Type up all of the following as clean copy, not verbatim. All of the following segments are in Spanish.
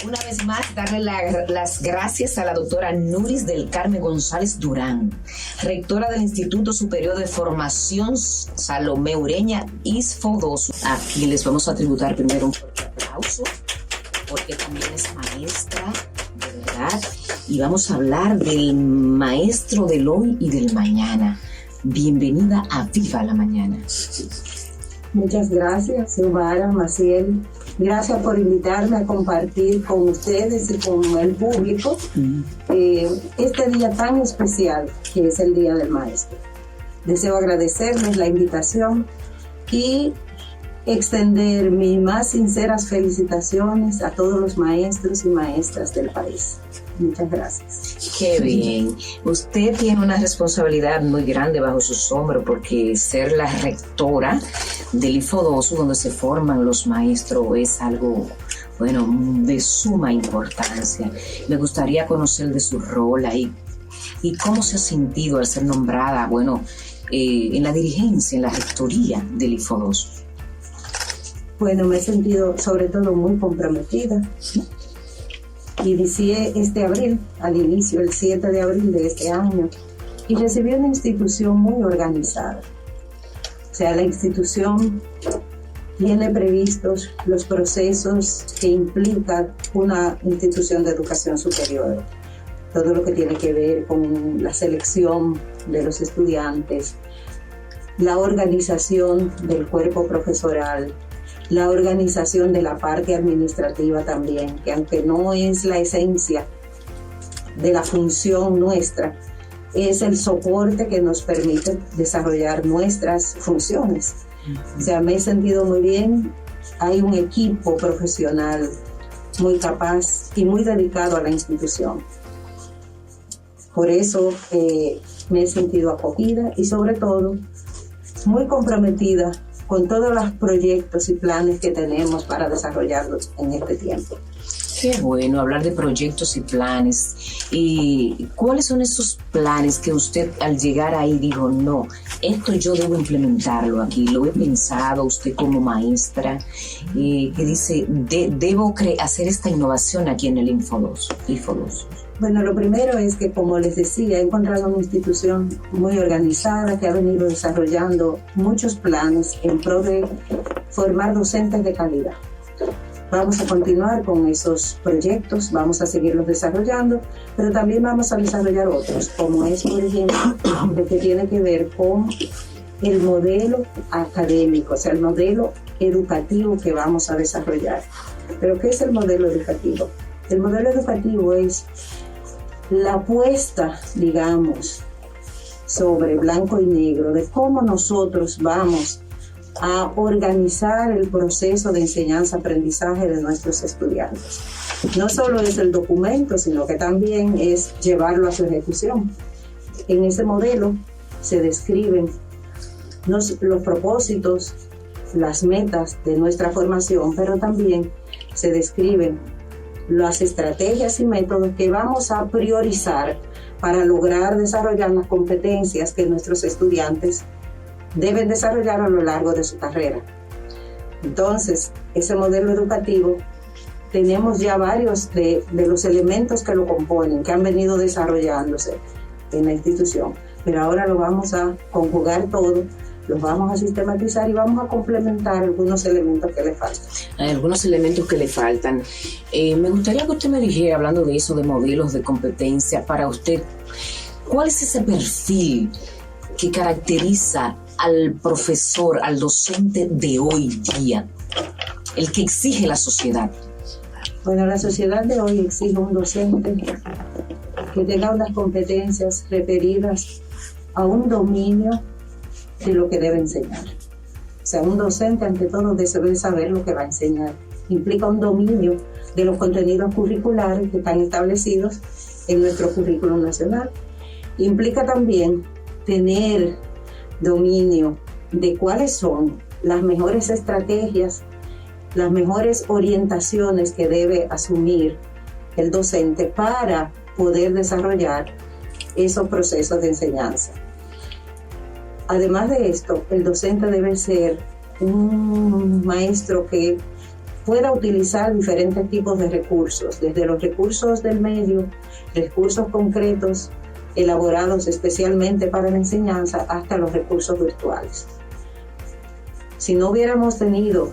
Una vez más, darle las gracias a la doctora Nuris del Carmen González Durán, rectora del Instituto Superior de Formación Salomé Ureña, ISFODOSU. Aquí les vamos a tributar primero un fuerte aplauso, porque también es maestra, de verdad, y vamos a hablar del maestro del hoy y del mañana. Bienvenida a Viva la Mañana. Muchas gracias, Xiomara, Maciel. Gracias por invitarme a compartir con ustedes y con el público este día tan especial que es el Día del Maestro. Deseo agradecerles la invitación y extender mis más sinceras felicitaciones a todos los maestros y maestras del país. Muchas gracias. Qué bien. Usted tiene una responsabilidad muy grande bajo sus hombros, porque ser la rectora del ISFODOSU, donde se forman los maestros, es algo, bueno, de suma importancia. Me gustaría conocer de su rol ahí y cómo se ha sentido al ser nombrada, bueno, en la dirigencia, en la rectoría del ISFODOSU. Bueno, me he sentido sobre todo muy comprometida. Inicié este abril, al inicio, el 7 de abril de este año, y recibí una institución muy organizada. O sea, la institución tiene previstos los procesos que implica una institución de educación superior. Todo lo que tiene que ver con la selección de los estudiantes, la organización del cuerpo profesoral, la organización de la parte administrativa también, que aunque no es la esencia de la función nuestra, es el soporte que nos permite desarrollar nuestras funciones. O sea, me he sentido muy bien. Hay un equipo profesional muy capaz y muy dedicado a la institución. Por eso me he sentido acogida y sobre todo muy comprometida con todos los proyectos y planes que tenemos para desarrollarlos en este tiempo. Qué bueno hablar de proyectos y planes. ¿Y cuáles son esos planes que usted al llegar ahí dijo, no, esto yo debo implementarlo aquí? Lo he pensado, usted como maestra, que dice, debo hacer esta innovación aquí en el ISFODOSU. Bueno, lo primero es que, como les decía, he encontrado una institución muy organizada que ha venido desarrollando muchos planes en pro de formar docentes de calidad. Vamos a continuar con esos proyectos, vamos a seguirlos desarrollando, pero también vamos a desarrollar otros, como es, por ejemplo, lo que tiene que ver con el modelo académico, o sea, el modelo educativo que vamos a desarrollar. ¿Pero qué es el modelo educativo? El modelo educativo es la apuesta, digamos, sobre blanco y negro de cómo nosotros vamos a organizar el proceso de enseñanza-aprendizaje de nuestros estudiantes. No solo es el documento, sino que también es llevarlo a su ejecución. En ese modelo se describen los propósitos, las metas de nuestra formación, pero también se describen las estrategias y métodos que vamos a priorizar para lograr desarrollar las competencias que nuestros estudiantes deben desarrollar a lo largo de su carrera. Entonces, ese modelo educativo, tenemos ya varios de los elementos que lo componen, que han venido desarrollándose en la institución, pero ahora lo vamos a conjugar todo, los vamos a sistematizar y vamos a complementar algunos elementos que le faltan. Hay algunos elementos que le faltan. Me gustaría que usted me dijera, hablando de eso, de modelos de competencia, para usted, ¿cuál es ese perfil que caracteriza al profesor, al docente de hoy día, el que exige la sociedad? Bueno, la sociedad de hoy exige un docente que tenga unas competencias referidas a un dominio de lo que debe enseñar. O sea, un docente ante todo debe saber lo que va a enseñar. Implica un dominio de los contenidos curriculares que están establecidos en nuestro currículum nacional. Implica también tener dominio de cuáles son las mejores estrategias, las mejores orientaciones que debe asumir el docente para poder desarrollar esos procesos de enseñanza. Además de esto, el docente debe ser un maestro que pueda utilizar diferentes tipos de recursos, desde los recursos del medio, recursos concretos elaborados especialmente para la enseñanza, hasta los recursos virtuales. Si no hubiéramos tenido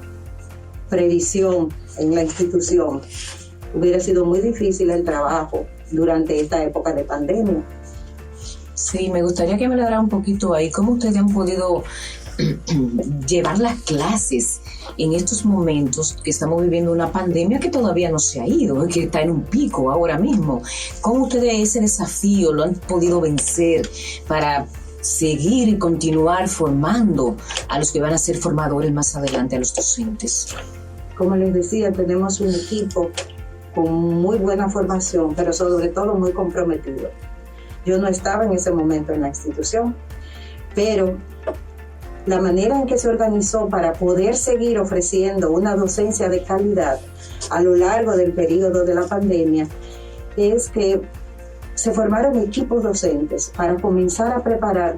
previsión en la institución, hubiera sido muy difícil el trabajo durante esta época de pandemia. Sí, me gustaría que me hablara un poquito ahí, ¿cómo ustedes han podido llevar las clases en estos momentos que estamos viviendo una pandemia que todavía no se ha ido, que está en un pico ahora mismo? ¿Cómo ustedes ese desafío lo han podido vencer para seguir y continuar formando a los que van a ser formadores más adelante, a los docentes? Como les decía, tenemos un equipo con muy buena formación, pero sobre todo muy comprometido. Yo no estaba en ese momento en la institución, pero la manera en que se organizó para poder seguir ofreciendo una docencia de calidad a lo largo del periodo de la pandemia es que se formaron equipos docentes para comenzar a preparar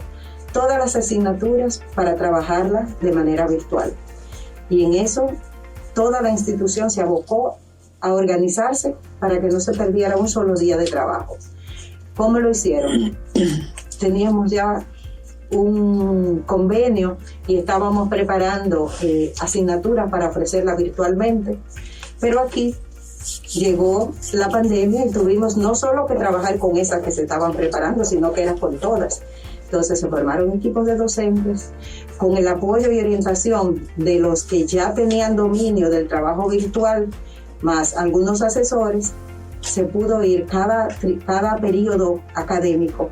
todas las asignaturas para trabajarlas de manera virtual. Y en eso toda la institución se abocó a organizarse para que no se perdiera un solo día de trabajo. ¿Cómo lo hicieron? Teníamos ya un convenio y estábamos preparando asignaturas para ofrecerlas virtualmente, pero aquí llegó la pandemia y tuvimos no solo que trabajar con esas que se estaban preparando, sino que eran con todas. Entonces se formaron equipos de docentes con el apoyo y orientación de los que ya tenían dominio del trabajo virtual, más algunos asesores. Se pudo ir cada periodo académico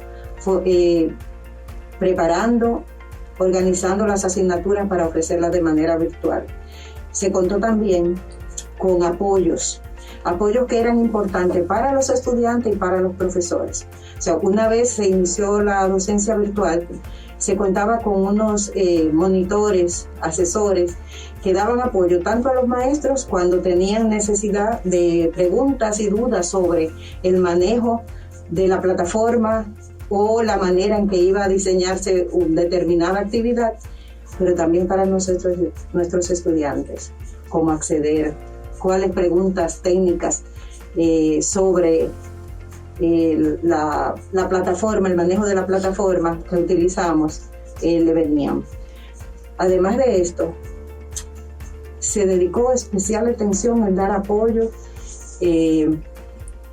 preparando, organizando las asignaturas para ofrecerlas de manera virtual. Se contó también con apoyos que eran importantes para los estudiantes y para los profesores. O sea, una vez se inició la docencia virtual, se contaba con unos monitores, asesores, que daban apoyo tanto a los maestros cuando tenían necesidad de preguntas y dudas sobre el manejo de la plataforma o la manera en que iba a diseñarse una determinada actividad, pero también para nuestros estudiantes, cómo acceder, cuáles preguntas técnicas sobre la plataforma, el manejo de la plataforma que utilizamos, le venían. Además de esto, se dedicó especial atención en dar apoyo,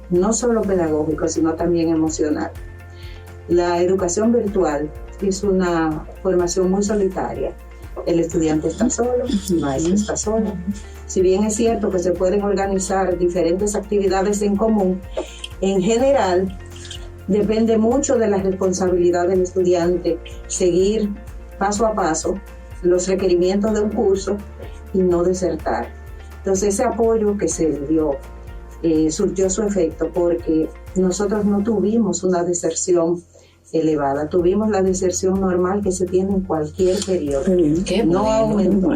no solo pedagógico, sino también emocional. La educación virtual es una formación muy solitaria. El estudiante está solo, el maestro está solo. Si bien es cierto que se pueden organizar diferentes actividades en común, en general depende mucho de la responsabilidad del estudiante seguir paso a paso los requerimientos de un curso y no desertar. Entonces ese apoyo que se dio surtió su efecto, porque nosotros no tuvimos una deserción elevada, tuvimos la deserción normal que se tiene en cualquier periodo. Qué no bueno. aumentó.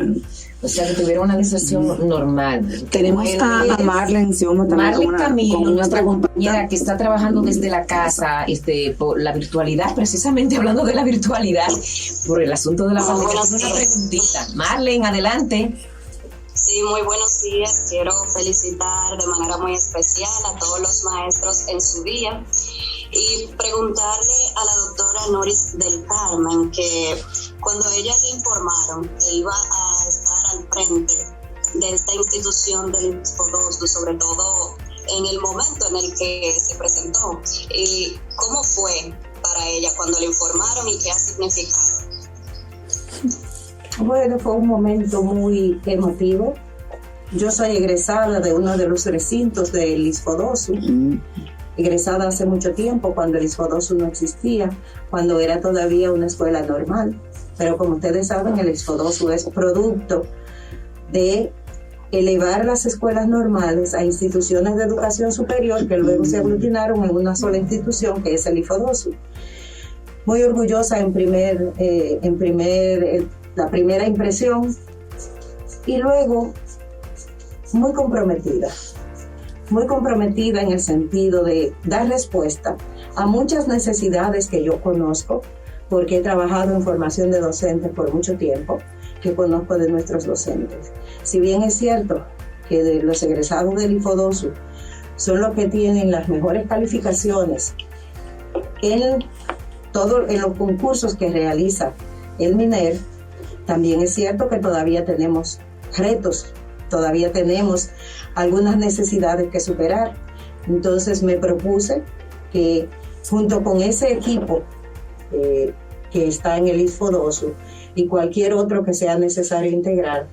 O sea, que tuvieron una deserción normal. Tenemos a Marlene Xioma también Marlene Camilo, nuestra pregunta. compañera que está trabajando desde la casa por la virtualidad, precisamente hablando de la virtualidad, por el asunto de la pandemia. Una preguntita. Marlene, adelante. Sí, muy buenos días. Quiero felicitar de manera muy especial a todos los maestros en su día y preguntarle a la doctora Nuris del Carmen que cuando ella le informaron que iba a estar al frente de esta institución del ISFODOSU, sobre todo en el momento en el que se presentó, ¿cómo fue para ella cuando le informaron y qué ha significado? Bueno, fue un momento muy emotivo. Yo soy egresada de uno de los recintos del ISFODOSU, egresada hace mucho tiempo, cuando el ISFODOSU no existía, cuando era todavía una escuela normal. Pero como ustedes saben, el ISFODOSU es producto de elevar las escuelas normales a instituciones de educación superior que luego se aglutinaron en una sola institución, que es el ISFODOSU. Muy orgullosa la primera impresión, y luego muy comprometida en el sentido de dar respuesta a muchas necesidades que yo conozco, porque he trabajado en formación de docentes por mucho tiempo, que conozco de nuestros docentes. Si bien es cierto que de los egresados del IFODOSU son los que tienen las mejores calificaciones en los concursos que realiza el MINER, también es cierto que todavía tenemos retos, todavía tenemos algunas necesidades que superar. Entonces me propuse que junto con ese equipo que está en el IFODOSU y cualquier otro que sea necesario integrar,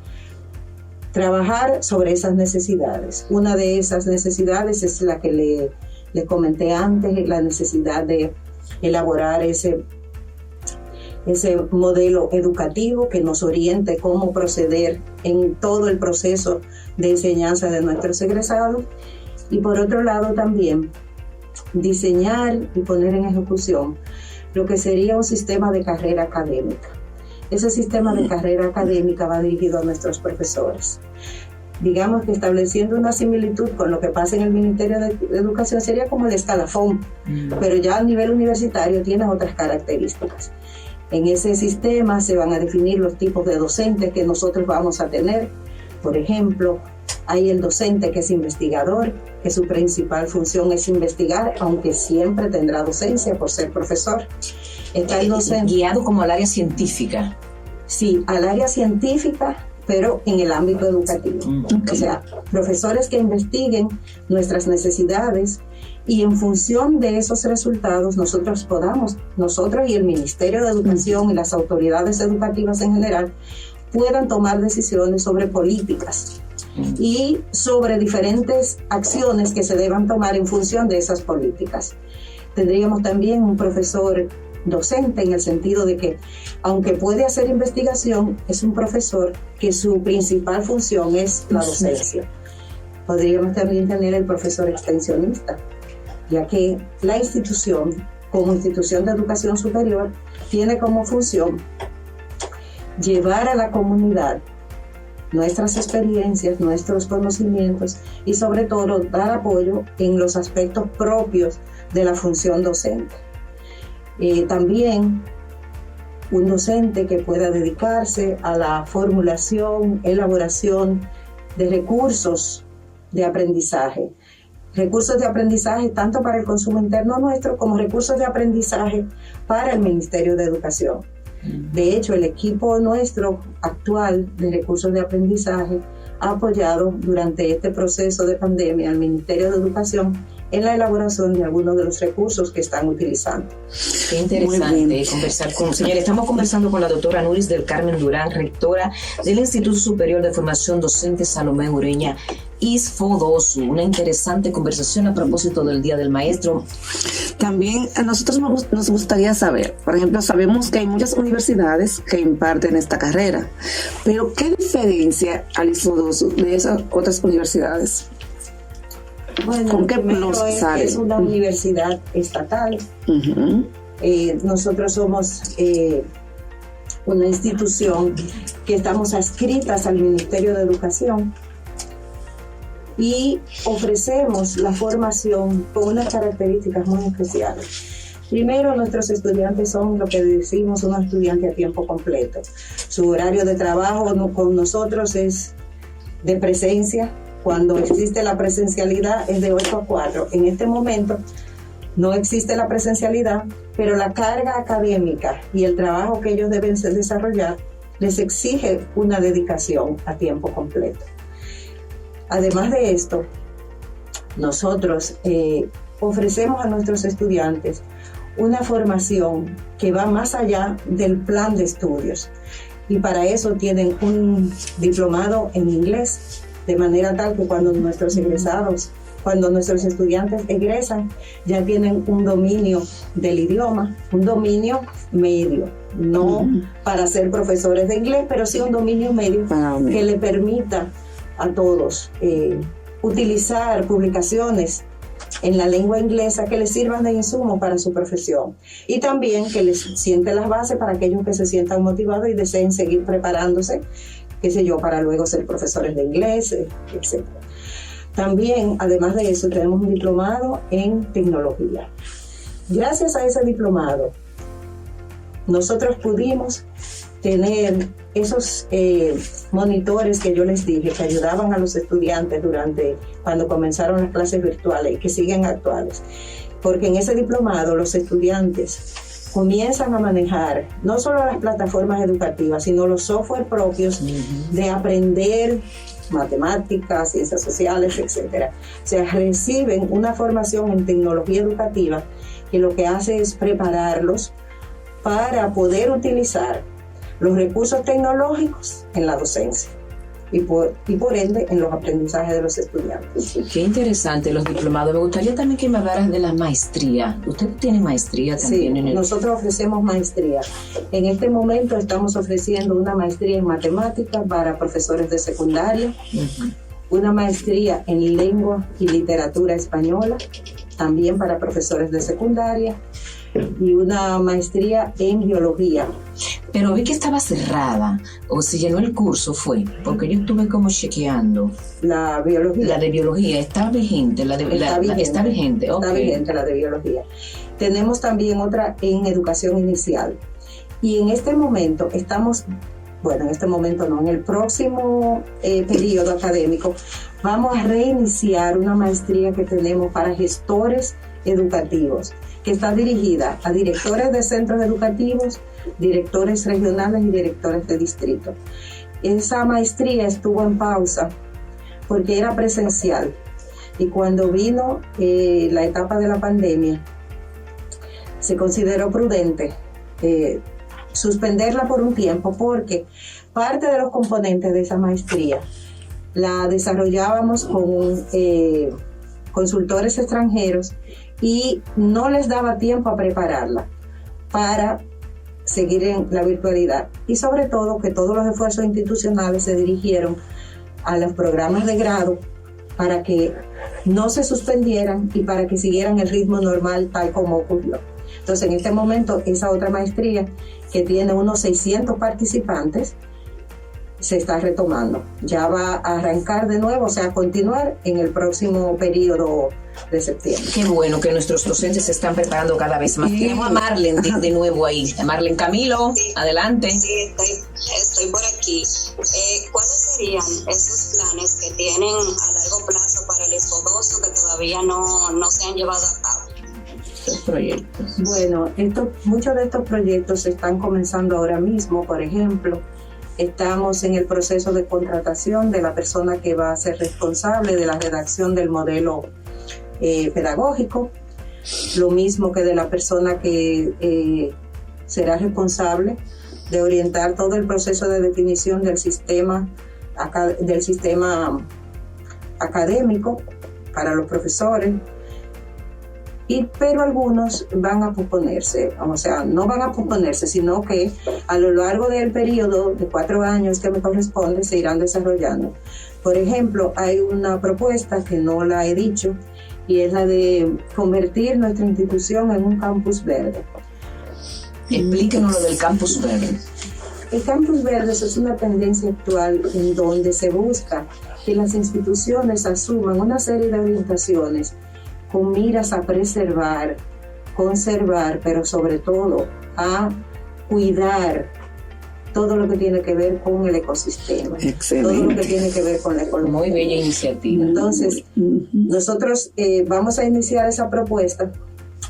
trabajar sobre esas necesidades. Una de esas necesidades es la que le comenté antes, la necesidad de elaborar ese modelo educativo que nos oriente cómo proceder en todo el proceso de enseñanza de nuestros egresados. Y por otro lado también diseñar y poner en ejecución lo que sería un sistema de carrera académica. Ese sistema de carrera académica va dirigido a nuestros profesores. Digamos que estableciendo una similitud con lo que pasa en el Ministerio de Educación sería como el escalafón, pero ya a nivel universitario tiene otras características. En ese sistema se van a definir los tipos de docentes que nosotros vamos a tener. Por ejemplo, hay el docente que es investigador, que su principal función es investigar, aunque siempre tendrá docencia por ser profesor. Está el docente guiado como al área científica. Sí, al área científica, pero en el ámbito educativo. Okay. O sea, profesores que investiguen nuestras necesidades y en función de esos resultados nosotros y el Ministerio de Educación y las autoridades educativas en general, puedan tomar decisiones sobre políticas y sobre diferentes acciones que se deban tomar en función de esas políticas. Tendríamos también un profesor docente en el sentido de que, aunque puede hacer investigación, es un profesor que su principal función es la docencia. Podríamos también tener el profesor extensionista, ya que la institución, como institución de educación superior, tiene como función llevar a la comunidad nuestras experiencias, nuestros conocimientos y sobre todo dar apoyo en los aspectos propios de la función docente. También un docente que pueda dedicarse a la formulación, elaboración de recursos de aprendizaje. Recursos de aprendizaje tanto para el consumo interno nuestro como recursos de aprendizaje para el Ministerio de Educación. De hecho, el equipo nuestro actual de recursos de aprendizaje ha apoyado durante este proceso de pandemia al Ministerio de Educación en la elaboración de algunos de los recursos que están utilizando. Qué interesante conversar con señores. Estamos conversando con la doctora Nuris del Carmen Durán, rectora del Instituto Superior de Formación Docente Salomé Ureña, IFODOSU. Una interesante conversación a propósito del Día del Maestro. También a nosotros nos gustaría saber, por ejemplo, sabemos que hay muchas universidades que imparten esta carrera, pero ¿qué diferencia al IFODOSU de esas otras universidades? Bueno, ¿con qué plus sale? Es una universidad estatal. Nosotros somos una institución que estamos adscritas al Ministerio de Educación y ofrecemos la formación con unas características muy especiales. Primero, nuestros estudiantes son lo que decimos unos estudiantes a tiempo completo. Su horario de trabajo con nosotros es de presencia. Cuando existe la presencialidad es de 8 a 4. En este momento no existe la presencialidad, pero la carga académica y el trabajo que ellos deben desarrollar les exige una dedicación a tiempo completo. Además de esto, nosotros ofrecemos a nuestros estudiantes una formación que va más allá del plan de estudios. Y para eso tienen un diplomado en inglés, de manera tal que cuando nuestros estudiantes egresan, ya tienen un dominio del idioma, un dominio medio, no para ser profesores de inglés, pero sí un dominio medio que le permita a todos utilizar publicaciones en la lengua inglesa que les sirvan de insumo para su profesión y también que les siente las bases para aquellos que se sientan motivados y deseen seguir preparándose, qué sé yo, para luego ser profesores de inglés, etc. También, además de eso, tenemos un diplomado en tecnología. Gracias a ese diplomado, nosotros pudimos tener esos monitores que yo les dije, que ayudaban a los estudiantes cuando comenzaron las clases virtuales y que siguen actuales. Porque en ese diplomado los estudiantes comienzan a manejar no solo las plataformas educativas, sino los software propios de aprender matemáticas, ciencias sociales, etcétera. O sea, reciben una formación en tecnología educativa que lo que hace es prepararlos para poder utilizar los recursos tecnológicos en la docencia y por ende en los aprendizajes de los estudiantes. Qué interesante los diplomados. Me gustaría también que me hablaras de la maestría. ¿Usted tiene maestría también? Sí, nosotros ofrecemos maestría. En este momento estamos ofreciendo una maestría en matemáticas para profesores de secundaria, una maestría en lengua y literatura española, también para profesores de secundaria, y una maestría en biología. Pero vi que estaba cerrada, o se llenó el curso, fue, porque yo estuve como chequeando. La biología. La de biología, ¿está vigente? Está vigente, okay. Está vigente la de biología. Tenemos también otra en educación inicial. Y en este momento en el próximo periodo académico, vamos a reiniciar una maestría que tenemos para gestores educativos, que está dirigida a directores de centros educativos, directores regionales y directores de distrito. Esa maestría estuvo en pausa porque era presencial y cuando vino la etapa de la pandemia se consideró prudente suspenderla por un tiempo porque parte de los componentes de esa maestría la desarrollábamos con consultores extranjeros y no les daba tiempo a prepararla para seguir en la virtualidad. Y sobre todo que todos los esfuerzos institucionales se dirigieron a los programas de grado para que no se suspendieran y para que siguieran el ritmo normal tal como ocurrió. Entonces en este momento esa otra maestría que tiene unos 600 participantes se está retomando. Ya va a arrancar de nuevo, o sea, a continuar en el próximo periodo de septiembre. Qué bueno que nuestros docentes se están preparando cada vez más. Tenemos a Marlen de nuevo ahí. Marlen Camilo, sí, adelante. Sí, estoy por aquí. ¿Cuáles serían esos planes que tienen a largo plazo para el ISFODOSO que todavía no se han llevado a cabo? Proyectos. Bueno, muchos de estos proyectos se están comenzando ahora mismo. Por ejemplo, estamos en el proceso de contratación de la persona que va a ser responsable de la redacción del modelo pedagógico, lo mismo que de la persona que será responsable de orientar todo el proceso de definición del sistema académico para los profesores. Pero algunos van a posponerse, o sea, no van a posponerse, sino que a lo largo del periodo de 4 años que me corresponde se irán desarrollando. Por ejemplo, hay una propuesta que no la he dicho y es la de convertir nuestra institución en un campus verde. Explíquenos lo del campus verde. El campus verde es una tendencia actual en donde se busca que las instituciones asuman una serie de orientaciones con miras a preservar, conservar, pero sobre todo a cuidar todo lo que tiene que ver con el ecosistema. Excelente. Todo lo que tiene que ver con la ecología. Muy bella iniciativa. Entonces, nosotros vamos a iniciar esa propuesta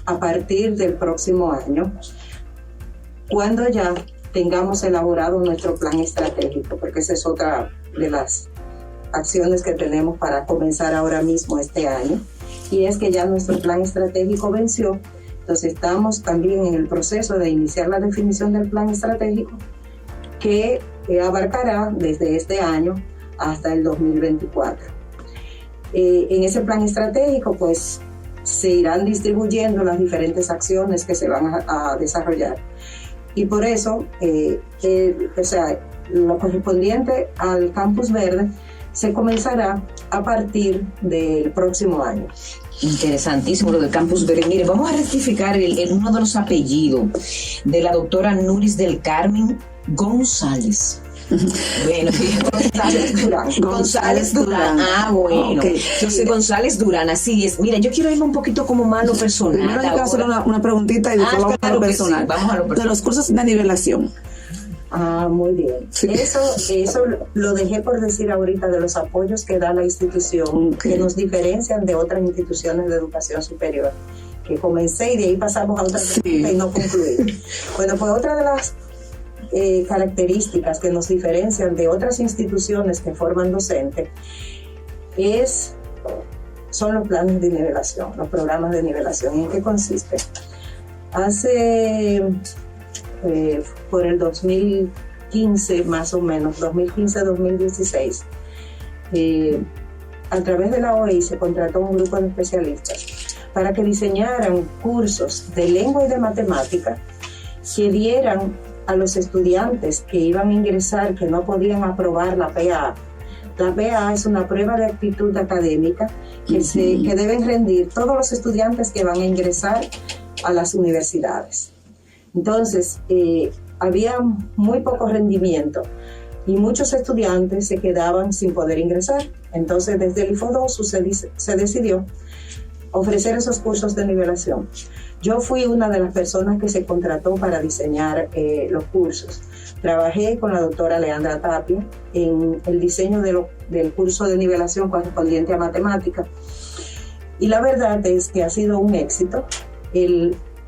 a partir del próximo año, cuando ya tengamos elaborado nuestro plan estratégico, porque esa es otra de las acciones que tenemos para comenzar ahora mismo este año. Y es que ya nuestro plan estratégico venció, entonces estamos también en el proceso de iniciar la definición del plan estratégico que abarcará desde este año hasta el 2024. En ese plan estratégico pues se irán distribuyendo las diferentes acciones que se van a desarrollar y por eso lo correspondiente al campus verde se comenzará a partir del próximo año. Interesantísimo lo del campus verde. Mire, vamos a rectificar uno de los apellidos de la doctora Nuris del Carmen González. Bueno, González Durán. Ah, bueno. Okay. Yo soy González Durán, así es. Mira, yo quiero irme un poquito como más a lo personal. Primero hay que hacer una preguntita y después vamos a lo personal. Sí, vamos a lo personal. De los cursos de nivelación. Muy bien. Sí. Eso lo dejé por decir ahorita de los apoyos que da la institución, que nos diferencian de otras instituciones de educación superior, que comencé y de ahí pasamos a otra pregunta y no concluí. Bueno, pues otra de las características que nos diferencian de otras instituciones que forman docentes son los planes de nivelación, los programas de nivelación. ¿En qué consiste? Por el 2015 más o menos, 2015-2016, a través de la OEI se contrató un grupo de especialistas para que diseñaran cursos de lengua y de matemática que dieran a los estudiantes que iban a ingresar, que no podían aprobar la PA. La PA es una prueba de actitud académica que deben rendir todos los estudiantes que van a ingresar a las universidades. Entonces, había muy poco rendimiento y muchos estudiantes se quedaban sin poder ingresar. Entonces, desde el IFODOSU se decidió ofrecer esos cursos de nivelación. Yo fui una de las personas que se contrató para diseñar los cursos. Trabajé con la doctora Leandra Tapia en el diseño del curso de nivelación correspondiente a matemática. Y la verdad es que ha sido un éxito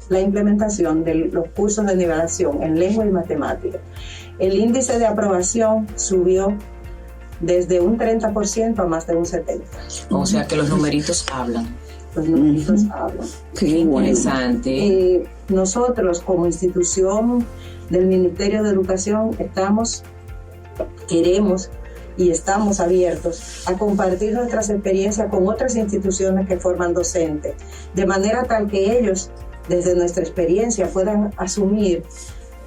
la implementación de los cursos de nivelación en lengua y matemática. El índice de aprobación subió desde un 30% a más de un 70%. O sea que los numeritos hablan. Los numeritos hablan. Qué interesante. Nosotros como institución del Ministerio de Educación queremos y estamos abiertos a compartir nuestras experiencias con otras instituciones que forman docentes, de manera tal que ellos, desde nuestra experiencia, puedan asumir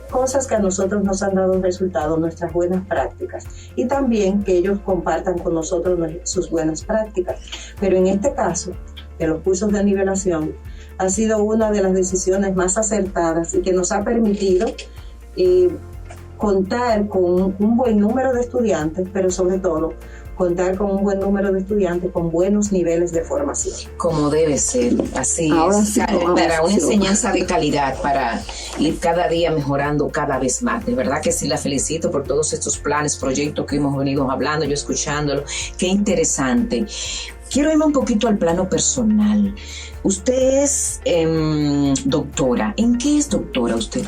cosas que a nosotros nos han dado resultado, nuestras buenas prácticas, y también que ellos compartan con nosotros sus buenas prácticas. Pero en este caso, de los cursos de nivelación, ha sido una de las decisiones más acertadas y que nos ha permitido contar con un buen número de estudiantes, pero sobre todo contar con un buen número de estudiantes con buenos niveles de formación. Como debe ser, así ahora es. Sí, para una enseñanza de calidad, para ir cada día mejorando cada vez más. De verdad que sí, la felicito por todos estos planes, proyectos que hemos venido hablando, yo escuchándolo. Qué interesante. Quiero irme un poquito al plano personal. Usted es doctora. ¿En qué es doctora usted?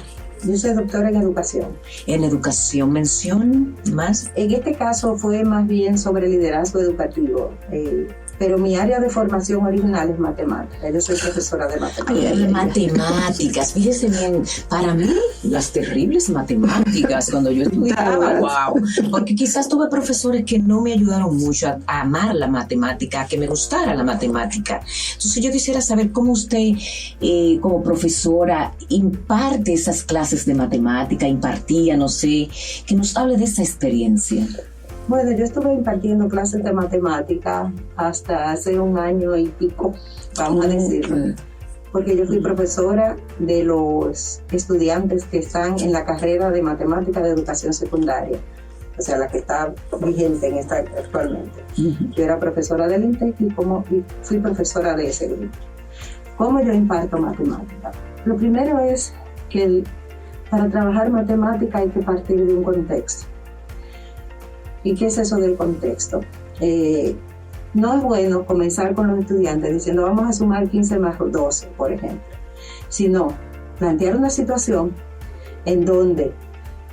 Yo soy doctora en educación. En educación, mención más. En este caso fue más bien sobre liderazgo educativo, pero mi área de formación original es matemática. Yo soy profesora de matemáticas. Matemáticas, fíjese bien, para mí las terribles matemáticas cuando yo estudiaba, wow, porque quizás tuve profesores que no me ayudaron mucho a amar la matemática, a que me gustara la matemática. Entonces yo quisiera saber cómo usted como profesora imparte esas clases de matemática, impartía, no sé, que nos hable de esa experiencia. Bueno, yo estuve impartiendo clases de matemática hasta hace un año y pico, vamos a decirlo, porque yo fui profesora de los estudiantes que están en la carrera de matemática de educación secundaria, o sea, la que está vigente en esta actualmente. Yo era profesora del INTEC y fui profesora de ese grupo. ¿Cómo yo imparto matemática? Lo primero es que para trabajar matemática hay que partir de un contexto. ¿Y qué es eso del contexto? No es bueno comenzar con los estudiantes diciendo vamos a sumar 15 más 12, por ejemplo, sino plantear una situación en donde,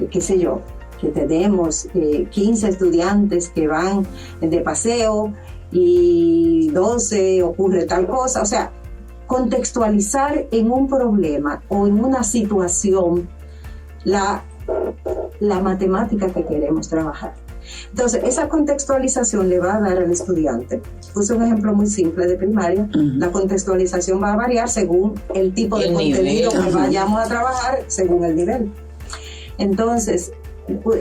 qué sé yo, que tenemos 15 estudiantes que van de paseo y 12 ocurre tal cosa, o sea, contextualizar en un problema o en una situación la matemática que queremos trabajar. Entonces, esa contextualización le va a dar al estudiante. Puse un ejemplo muy simple de primaria. La contextualización va a variar según el tipo de contenido que vayamos a trabajar, según el nivel. Entonces,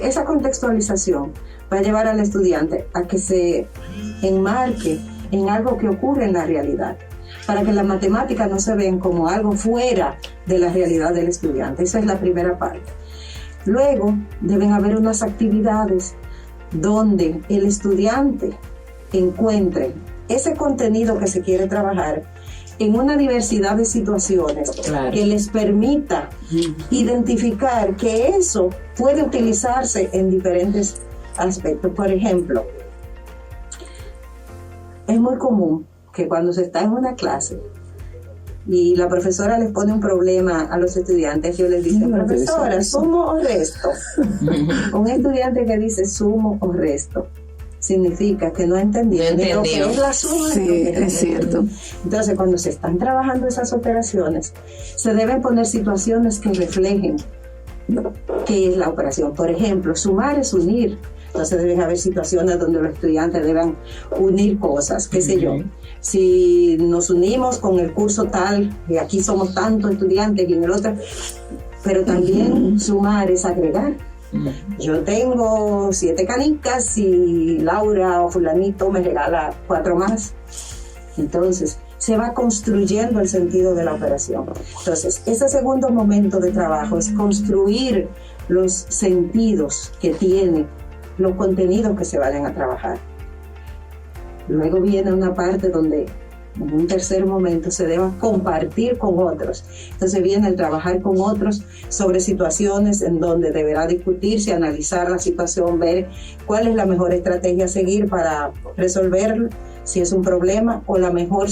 esa contextualización va a llevar al estudiante a que se enmarque en algo que ocurre en la realidad, para que las matemáticas no se vean como algo fuera de la realidad del estudiante. Esa es la primera parte. Luego, deben haber unas actividades donde el estudiante encuentre ese contenido que se quiere trabajar en una diversidad de situaciones que les permita identificar que eso puede utilizarse en diferentes aspectos. Por ejemplo, es muy común que cuando se está en una clase y la profesora les pone un problema a los estudiantes, yo les digo, profesora, ¿sumo o resto? Un estudiante que dice sumo o resto significa que no entendió ni lo que es la suma. Sí, es cierto. Entonces, cuando se están trabajando esas operaciones, se deben poner situaciones que reflejen qué es la operación. Por ejemplo, sumar es unir. Entonces deben haber situaciones donde los estudiantes deban unir cosas, qué sé yo. Si nos unimos con el curso tal, y aquí somos tantos estudiantes y en el otro, pero también sumar es agregar. Yo tengo 7 canicas y Laura o fulanito me regala 4 más. Entonces se va construyendo el sentido de la operación. Entonces ese segundo momento de trabajo es construir los sentidos que tiene los contenidos que se vayan a trabajar. Luego viene una parte donde en un tercer momento se deba compartir con otros. Entonces viene el trabajar con otros sobre situaciones en donde deberá discutirse, analizar la situación, ver cuál es la mejor estrategia a seguir para resolverlo, si es un problema, o la mejor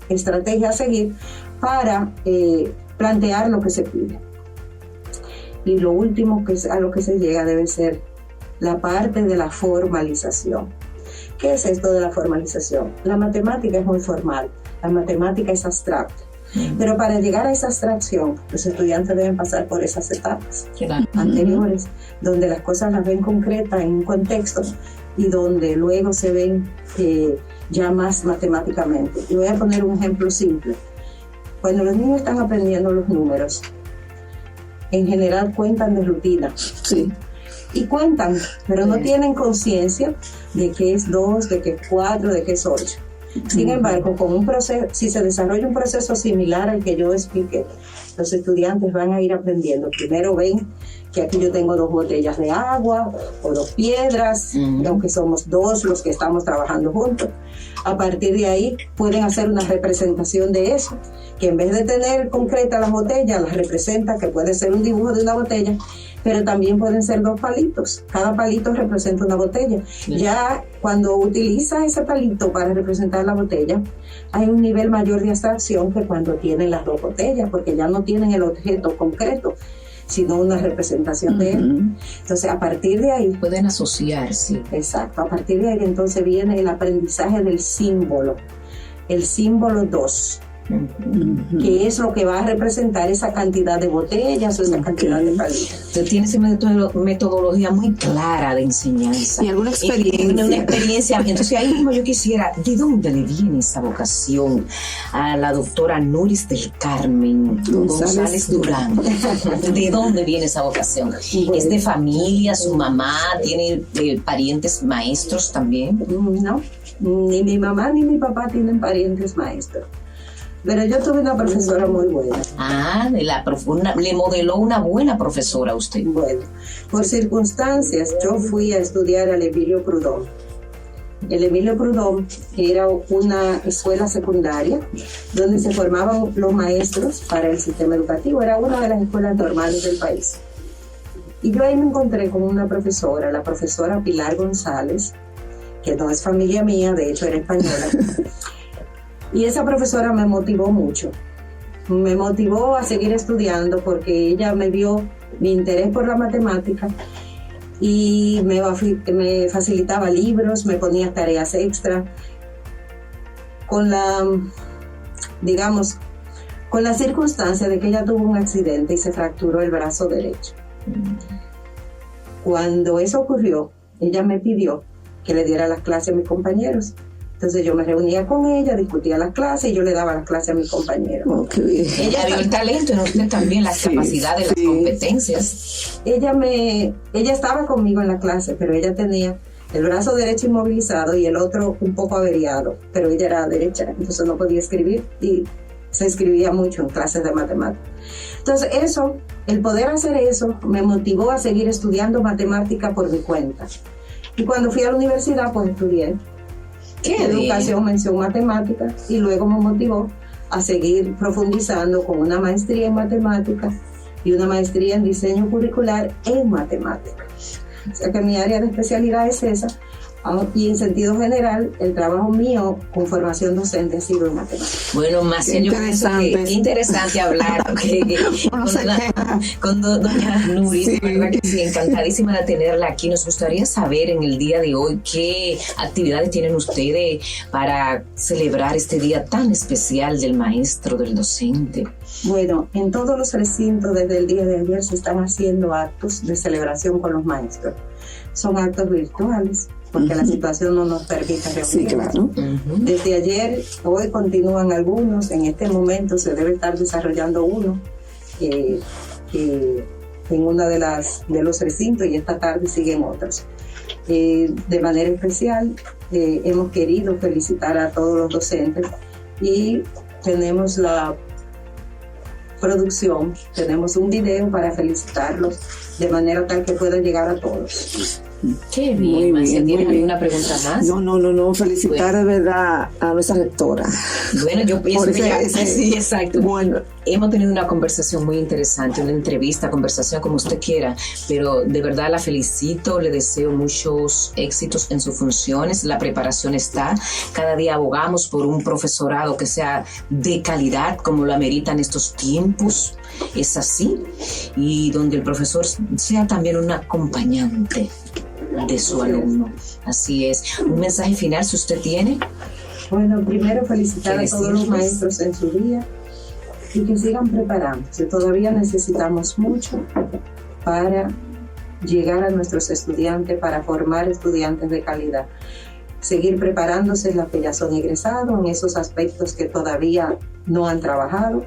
estrategia a seguir para plantear lo que se pide. Y lo último a lo que se llega debe ser la parte de la formalización. ¿Qué es esto de la formalización? La matemática es muy formal, la matemática es abstracta, pero para llegar a esa abstracción, los estudiantes deben pasar por esas etapas anteriores, donde las cosas las ven concretas en un contexto y donde luego se ven ya más matemáticamente. Y voy a poner un ejemplo simple. Cuando los niños están aprendiendo los números, en general cuentan de rutina. Sí. Y cuentan, pero no tienen conciencia de qué es 2, de qué es 4, de qué es 8. Sin embargo, con un proceso, si se desarrolla un proceso similar al que yo expliqué, los estudiantes van a ir aprendiendo. Primero ven que aquí yo tengo 2 botellas de agua o 2 piedras, aunque somos 2 los que estamos trabajando juntos. A partir de ahí pueden hacer una representación de eso, que en vez de tener concreta las botellas, las representa, que puede ser un dibujo de una botella, pero también pueden ser 2 palitos. Cada palito representa una botella. Ya cuando utiliza ese palito para representar la botella, hay un nivel mayor de abstracción que cuando tienen las 2 botellas, porque ya no tienen el objeto concreto, sino una representación de él. Entonces, a partir de ahí... pueden asociarse. Exacto. A partir de ahí, entonces, viene el aprendizaje del símbolo. El símbolo 2. Que es lo que va a representar esa cantidad de botellas o esa cantidad de palitos. Usted tiene esa metodología muy clara de enseñanza. ¿Y alguna experiencia? Una experiencia. Entonces ahí mismo yo quisiera, ¿de dónde le viene esa vocación a la doctora Nuris del Carmen González Durán? ¿De dónde viene esa vocación? Bueno, ¿es de familia? ¿Su mamá tiene parientes maestros también? No, ni mi mamá ni mi papá tienen parientes maestros. Pero yo tuve una profesora muy buena. Le modeló una buena profesora a usted. Bueno, por circunstancias, yo fui a estudiar al Emilio Prudhomme. El Emilio Prudhomme era una escuela secundaria donde se formaban los maestros para el sistema educativo. Era una de las escuelas normales del país. Y yo ahí me encontré con una profesora, la profesora Pilar González, que no es familia mía, de hecho era española. Y esa profesora me motivó mucho. Me motivó a seguir estudiando porque ella me vio mi interés por la matemática y me facilitaba libros, me ponía tareas extra. Con la circunstancia de que ella tuvo un accidente y se fracturó el brazo derecho. Cuando eso ocurrió, ella me pidió que le diera las clases a mis compañeros. Entonces yo me reunía con ella, discutía las clases y yo le daba las clases a mis compañeros. Oh, qué bien. Ella vio el talento en usted también, las capacidades, las competencias. Ella estaba conmigo en la clase, pero ella tenía el brazo derecho inmovilizado y el otro un poco averiado, pero ella era derecha, entonces no podía escribir y se escribía mucho en clases de matemáticas. Entonces el poder hacer eso me motivó a seguir estudiando matemática por mi cuenta. Y cuando fui a la universidad, pues estudié educación, mención matemática, y luego me motivó a seguir profundizando con una maestría en matemáticas y una maestría en diseño curricular en matemáticas. O sea que mi área de especialidad es esa. Y en sentido general, el trabajo mío con formación docente ha sido en matemáticas. Bueno, Maciel, yo pienso que es interesante hablar con doña Nuris, sí. ¿Verdad que sí? Encantadísima de tenerla aquí. Nos gustaría saber en el día de hoy qué actividades tienen ustedes para celebrar este día tan especial del maestro, del docente. Bueno, en todos los recintos desde el día de ayer se están haciendo actos de celebración con los maestros. Son actos virtuales, porque la situación no nos permite reunirnos. Sí, claro. Desde ayer, hoy continúan algunos, en este momento se debe estar desarrollando uno en una de los recintos y esta tarde siguen otros. De manera especial, hemos querido felicitar a todos los docentes y tenemos la producción, tenemos un video para felicitarlos de manera tal que pueda llegar a todos. Qué bien, Maciel. ¿Tienes alguna pregunta más? No, felicitar de verdad a nuestra rectora. Bueno, yo pienso que sí, exacto. Bueno, hemos tenido una conversación muy interesante, una entrevista, conversación como usted quiera, pero de verdad la felicito, le deseo muchos éxitos en sus funciones, la preparación está, cada día abogamos por un profesorado que sea de calidad como lo ameritan estos tiempos, es así, y donde el profesor sea también un acompañante de su alumno. Así es. Un mensaje final, si usted tiene. Bueno, primero felicitar a todos los maestros en su día y que sigan preparándose. Todavía necesitamos mucho para llegar a nuestros estudiantes, para formar estudiantes de calidad. Seguir preparándose los que ya son egresados en esos aspectos que todavía no han trabajado,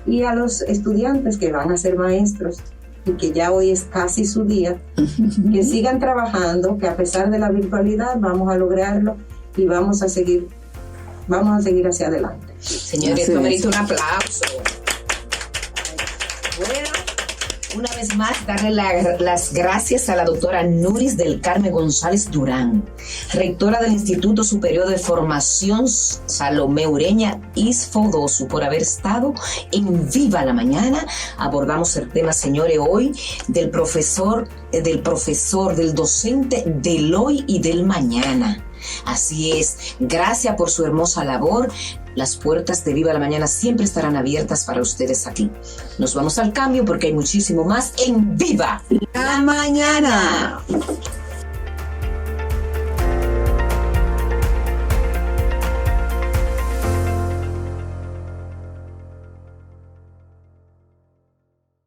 y a los estudiantes que van a ser maestros y que ya hoy es casi su día, que sigan trabajando, que a pesar de la virtualidad vamos a lograrlo y vamos a seguir hacia adelante. Señores, esto merece un aplauso. Bueno, una vez más, darle las gracias a la doctora Nuris del Carmen González Durán, rectora del Instituto Superior de Formación Salomé Ureña ISFODOSU, por haber estado en Viva la Mañana. Abordamos el tema, señores, hoy del profesor, del docente del hoy y del mañana. Así es, gracias por su hermosa labor. Las puertas de Viva la Mañana siempre estarán abiertas para ustedes aquí. Nos vamos al cambio porque hay muchísimo más en Viva la Mañana.